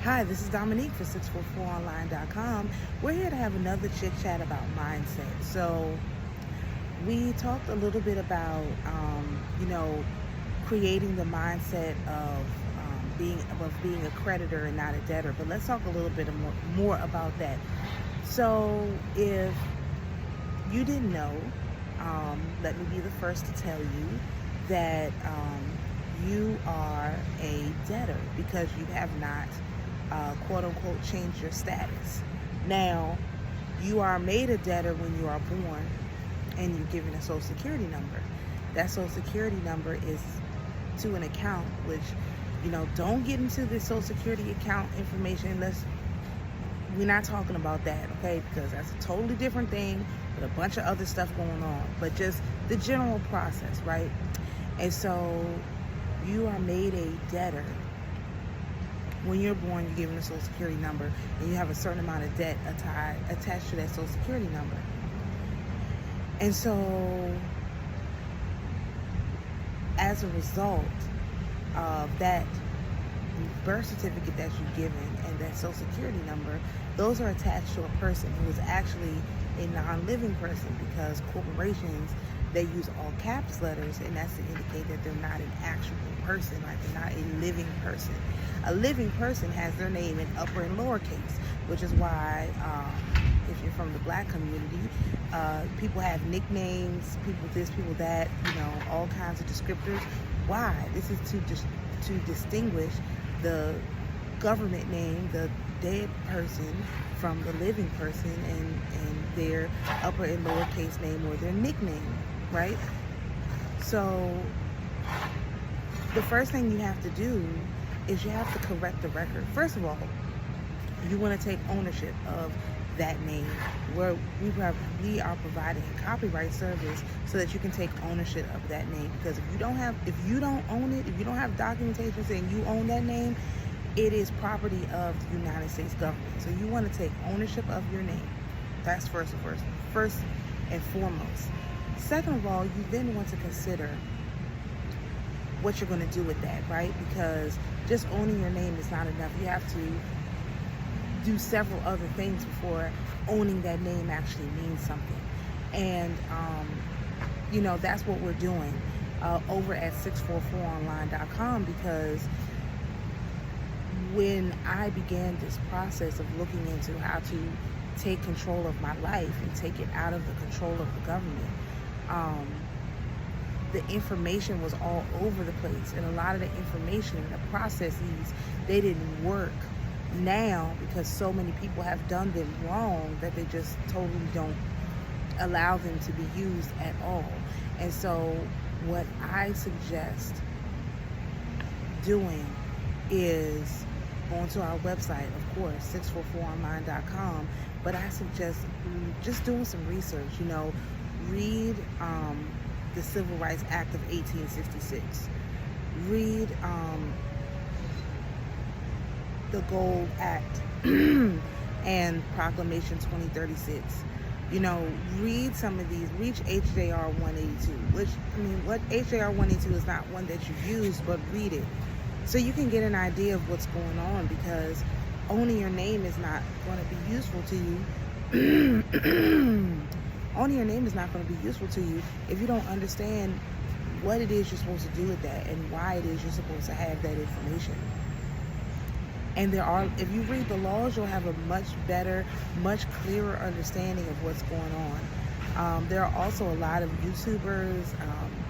Hi, this is Dominique for 644online.com. We're here to have another chit chat about mindset. So we talked a little bit about, creating the mindset of being a creditor and not a debtor. But let's talk a little bit more about that. So if you didn't know, let me be the first to tell you that you are a debtor because you have not quote unquote change your status. Now, you are made a debtor when you are born and you're given a social security number. That social security number is to an account, which, don't get into the social security account information unless we're not talking about that, okay? Because that's a totally different thing with a bunch of other stuff going on, but just the general process, right? And so you are made a debtor. When you're born, you're given a social security number, and you have a certain amount of debt attached to that social security number. And so, as a result of that birth certificate that you're given and that social security number, those are attached to a person who is actually a non-living person, because corporations, they use all caps letters, and that's to indicate that they're not an actual person, like they're not a living person. A living person has their name in upper and lowercase, which is why if you're from the Black community, people have nicknames, people this, people that, all kinds of descriptors. Why? This is to distinguish the government name, the dead person, from the living person, and their upper and lowercase name or their nickname, right? So the first thing you have to do is you have to correct the record. First of all, you want to take ownership of that name, where we are providing a copyright service so that you can take ownership of that name. Because if you don't own it, if you don't have documentation saying you own that name, it is property of the United States government. So you want to take ownership of your name. That's first and foremost. Second of all, you then want to consider what you're going to do with that, right? Because just owning your name is not enough. You have to do several other things before owning that name actually means something. And that's what we're doing over at 644online.com, because when I began this process of looking into how to take control of my life and take it out of the control of the government, the information was all over the place, and a lot of the information and the processes, they didn't work now because so many people have done them wrong that they just totally don't allow them to be used at all. And so what I suggest doing is going to our website, of course, 644online.com, but I suggest just doing some research. Read the Civil Rights Act of 1866. Read the Gold Act and Proclamation 2036. Read some of these. Read HJR 182, what HJR 182 is not one that you use, but read it so you can get an idea of what's going on, because owning your name is not going to be useful to you. Owning your name is not going to be useful to you if you don't understand what it is you're supposed to do with that and why it is you're supposed to have that information. And if you read the laws, you'll have a much better, much clearer understanding of what's going on. There are also a lot of YouTubers,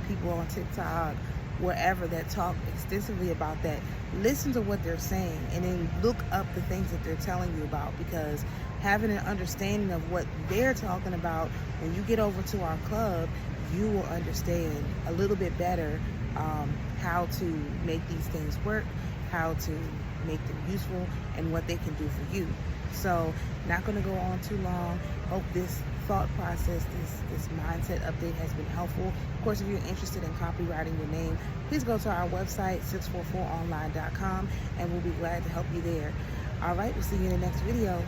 people on TikTok, wherever, that talk extensively about that. Listen to what they're saying and then look up the things that they're telling you about, because having an understanding of what they're talking about, when you get over to our club, you will understand a little bit better how to make these things work, how to make them useful, and what they can do for you. So, not going to go on too long. Hope this thought process, this mindset update has been helpful. Of course, if you're interested in copywriting your name, please go to our website, 644online.com, and we'll be glad to help you there. All right, we'll see you in the next video.